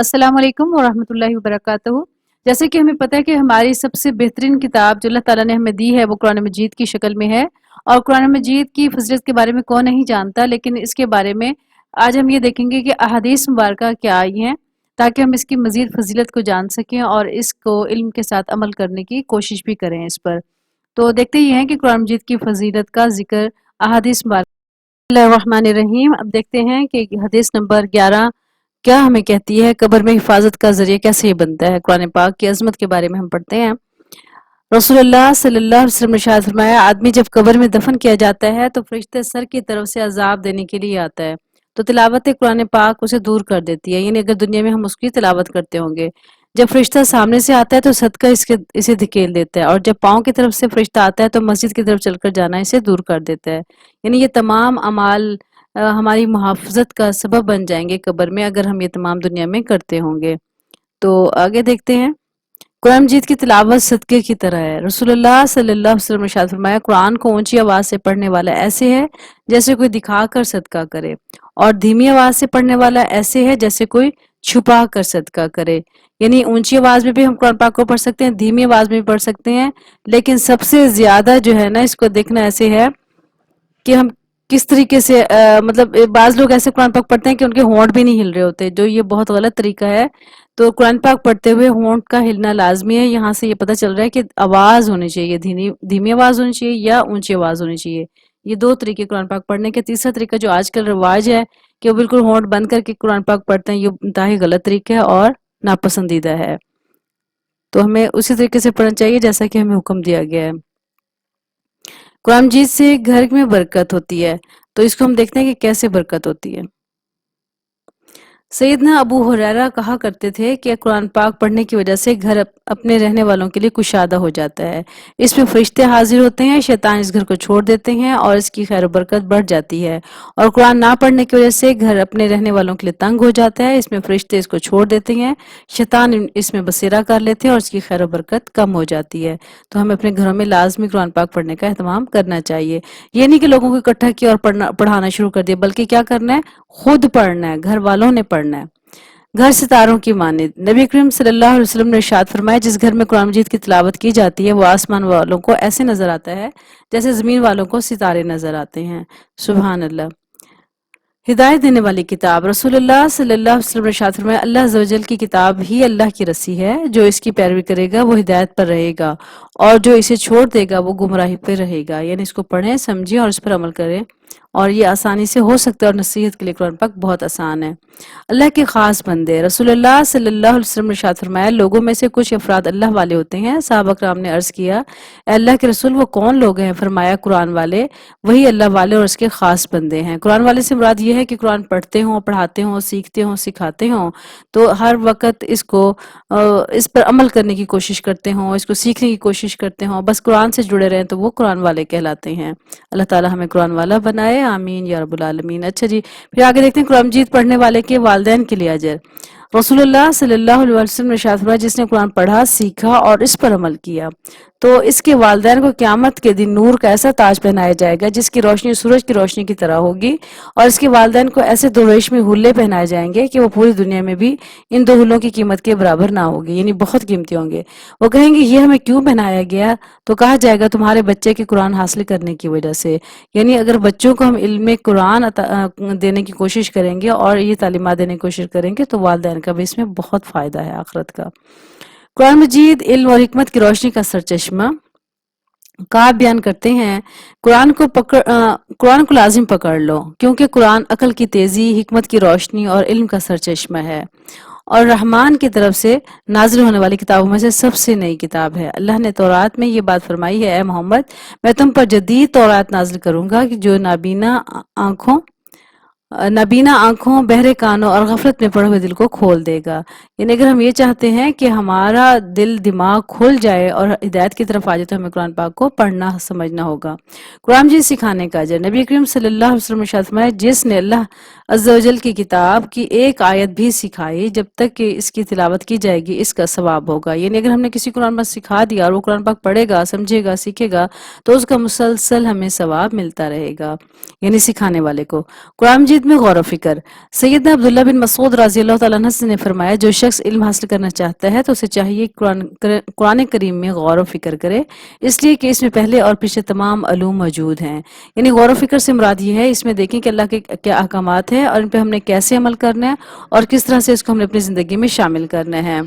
السلام علیکم ورحمۃ اللہ وبرکاتہ۔ جیسے کہ ہمیں پتہ ہے کہ ہماری سب سے بہترین کتاب جو اللہ تعالیٰ نے ہمیں دی ہے وہ قرآن مجید کی شکل میں ہے، اور قرآن مجید کی فضیلت کے بارے میں کون نہیں جانتا، لیکن اس کے بارے میں آج ہم یہ دیکھیں گے کہ احادیث مبارکہ کیا آئی ہیں تاکہ ہم اس کی مزید فضیلت کو جان سکیں اور اس کو علم کے ساتھ عمل کرنے کی کوشش بھی کریں اس پر۔ تو دیکھتے ہی ہیں کہ قرآن مجید کی فضیلت کا ذکر احادیث مبارکہ۔ بسم اللہ الرحمن الرحیم۔ اب دیکھتے ہیں کہ حدیث نمبر 11 کیا ہمیں کہتی ہے، قبر میں حفاظت کا ذریعہ کیسے یہ بنتا ہے۔ قرآن پاک کی عظمت کے بارے میں ہم پڑھتے ہیں۔ رسول اللہ صلی اللہ علیہ وسلم نے ارشاد فرمایا، آدمی جب قبر میں دفن کیا جاتا ہے تو فرشتے سر کی طرف سے عذاب دینے کے لیے آتا ہے، تو تلاوت قرآن پاک اسے دور کر دیتی ہے، یعنی اگر دنیا میں ہم اس کی تلاوت کرتے ہوں گے، جب فرشتہ سامنے سے آتا ہے تو صدقہ اسے دھکیل دیتا ہے، اور جب پاؤں کی طرف سے فرشتہ آتا ہے تو مسجد کی طرف چل کر جانا اسے دور کر دیتا ہے۔ یعنی یہ تمام اعمال ہماری محافظت کا سبب بن جائیں گے قبر میں، اگر ہم یہ تمام دنیا میں کرتے ہوں گے۔ تو آگے دیکھتے ہیں، قرآن مجید کی تلاوت صدقے کی طرح ہے۔ رسول اللہ صلی اللہ علیہ وسلم نے ارشاد فرمایا، قرآن کو اونچی آواز سے پڑھنے والا ایسے ہے جیسے کوئی دکھا کر صدقہ کرے، اور دھیمی آواز سے پڑھنے والا ایسے ہے جیسے کوئی چھپا کر صدقہ کرے۔ یعنی اونچی آواز میں بھی ہم قرآن پاک کو پڑھ سکتے ہیں، دھیمی آواز میں بھی پڑھ سکتے ہیں، لیکن سب سے زیادہ جو ہے نا اس کو دیکھنا ایسے ہے کہ ہم کس طریقے سے مطلب بعض لوگ ایسے قرآن پاک پڑھتے ہیں کہ ان کے ہونٹ بھی نہیں ہل رہے ہوتے، جو یہ بہت غلط طریقہ ہے۔ تو قرآن پاک پڑھتے ہوئے ہونٹ کا ہلنا لازمی ہے۔ یہاں سے یہ پتہ چل رہا ہے کہ آواز ہونی چاہیے، دھیمی آواز ہونی چاہیے یا اونچی آواز ہونی چاہیے۔ یہ دو طریقے قرآن پاک پڑھنے کے۔ تیسرا طریقہ جو آج کل رواج ہے کہ وہ بالکل ہونٹ بند کر کے قرآن پاک پڑھتے ہیں، یہ انتہائی غلط طریقہ ہے اور ناپسندیدہ ہے۔ تو ہمیں اسی طریقے سے پڑھنا چاہیے جیسا کہ ہمیں حکم دیا گیا ہے۔ قرآن مجید سے گھر میں برکت ہوتی ہے، تو اس کو ہم دیکھتے ہیں کہ کیسے برکت ہوتی ہے۔ سیدنا ابو ہریرہ کہا کرتے تھے کہ قرآن پاک پڑھنے کی وجہ سے گھر اپنے رہنے والوں کے لیے کشادہ ہو جاتا ہے، اس میں فرشتے حاضر ہوتے ہیں، شیطان اس گھر کو چھوڑ دیتے ہیں اور اس کی خیر و برکت بڑھ جاتی ہے، اور قرآن نہ پڑھنے کی وجہ سے گھر اپنے رہنے والوں کے لیے تنگ ہو جاتا ہے، اس میں فرشتے اس کو چھوڑ دیتے ہیں، شیطان اس میں بسیرا کر لیتے ہیں اور اس کی خیر و برکت کم ہو جاتی ہے۔ تو ہمیں اپنے گھروں میں لازمی قرآن پاک پڑھنے کا اہتمام کرنا چاہیے۔ یہ نہیں کہ لوگوں کو اکٹھا کیا اور پڑھانا شروع کر دیا، بلکہ کیا کرنا ہے، خود پڑھنا ہے، گھر والوں نے پڑھنا ہے۔ گھر ستاروں کی مانند، نبی کریم صلی اللہ علیہ وسلم نے ارشاد فرمایا، جس گھر میں قرآن مجید کی تلاوت کی جاتی ہے وہ آسمان والوں کو ایسے نظر آتا ہے جیسے زمین والوں کو ستارے نظر آتے ہیں۔ سبحان اللہ۔ ہدایت دینے والی کتاب، رسول اللہ صلی اللہ علیہ وسلم نے ارشاد فرمایا، اللہ عز و جل کی کتاب ہی اللہ کی رسی ہے، جو اس کی پیروی کرے گا وہ ہدایت پر رہے گا، اور جو اسے چھوڑ دے گا وہ گمراہی پہ رہے گا۔ یعنی اس کو پڑھیں، سمجھیں اور اس پر عمل کریں، اور یہ آسانی سے ہو سکتا ہے، اور نصیحت کے لیے قرآن پاک بہت آسان ہے۔ اللہ کے خاص بندے، رسول اللہ صلی اللہ علیہ وسلم نے ارشاد فرمایا، لوگوں میں سے کچھ افراد اللہ والے ہوتے ہیں۔ صحابہ کرام نے عرض کیا، اے اللہ کے رسول وہ کون لوگ ہیں؟ فرمایا، قرآن والے، وہی اللہ والے اور اس کے خاص بندے ہیں۔ قرآن والے سے مراد یہ ہے کہ قرآن پڑھتے ہوں، پڑھاتے ہوں، سیکھتے ہوں، سکھاتے ہوں، تو ہر وقت اس پر عمل کرنے کی کوشش کرتے ہوں، اس کو سیکھنے کی کوشش کرتے ہوں، بس قرآن سے جڑے رہیں، تو وہ قرآن والے کہلاتے ہیں۔ اللہ تعالی ہمیں قرآن والا بنائے، آمین یا رب العالمین۔ اچھا جی، پھر آگے دیکھتے ہیں قرآن مجید پڑھنے والے کے والدین کے لیے اجر۔ رسول اللہ صلی اللہ علیہ وسلم نے ارشاد فرمایا، جس نے قرآن پڑھا، سیکھا اور اس پر عمل کیا تو اس کے والدین کو قیامت کے دن نور کا ایسا تاج پہنایا جائے گا جس کی روشنی سورج کی روشنی کی طرح ہوگی، اور اس کے والدین کو ایسے دو ریشمی حلے پہنائے جائیں گے کہ وہ پوری دنیا میں بھی ان دو حلوں کی قیمت کے برابر نہ ہوگی، یعنی بہت قیمتی ہوں گے۔ وہ کہیں گے، یہ ہمیں کیوں پہنایا گیا؟ تو کہا جائے گا، تمہارے بچے کے قرآن حاصل کرنے کی وجہ سے۔ یعنی اگر بچوں کو ہم علم قرآن دینے کی کوشش کریں گے اور یہ تعلیمات دینے کی کوشش کریں گے تو والدین کا بھی اس میں بہت فائدہ ہے آخرت کا۔ قرآن مجید علم اور حکمت کی روشنی کا سرچشمہ۔ کہا بیان کرتے ہیں، قرآن کو لازم پکڑ لو، کیونکہ قرآن عقل کی تیزی، حکمت کی روشنی اور علم کا سرچشمہ ہے، اور رحمان کی طرف سے نازل ہونے والی کتابوں میں سے سب سے نئی کتاب ہے۔ اللہ نے تورات میں یہ بات فرمائی ہے، اے محمد، میں تم پر جدید تورات نازل کروں گا کہ جو نابینا آنکھوں، بہرے کانوں اور غفلت میں پڑے ہوئے دل کو کھول دے گا۔ یعنی اگر ہم یہ چاہتے ہیں کہ ہمارا دل دماغ کھل جائے اور ہدایت کی طرف آ جائے تو ہمیں قرآن پاک کو پڑھنا سمجھنا ہوگا۔ قرآن مجید سکھانے کا اجر، نبی کریم صلی اللہ علیہ وسلم نے ارشاد فرمایا، جس نے اللہ عز و جل کی کتاب کی ایک آیت بھی سکھائی جب تک کہ اس کی تلاوت کی جائے گی، اس کا ثواب ہوگا۔ یعنی اگر ہم نے کسی قرآن پاک سکھا دیا اور وہ قرآن پاک پڑھے گا، سمجھے گا، سیکھے گا تو اس کا مسلسل ہمیں ثواب ملتا رہے گا، یعنی سکھانے والے کو۔ قرآن مجید مزید میں غور و فکر۔ سیدنا عبداللہ بن مسعود رضی اللہ تعالیٰ عنہ نے فرمایا جو شخص علم حاصل کرنا چاہتا ہے تو اسے چاہیے قرآن کریم میں غور و فکر کرے، اس لیے کہ اس میں پہلے اور پیچھے تمام علوم موجود ہیں۔ یعنی غور و فکر سے مراد یہ ہے اس میں دیکھیں کہ اللہ کے کیا احکامات ہیں اور ان پہ ہم نے کیسے عمل کرنا ہے اور کس طرح سے اس کو ہم نے اپنی زندگی میں شامل کرنا ہے۔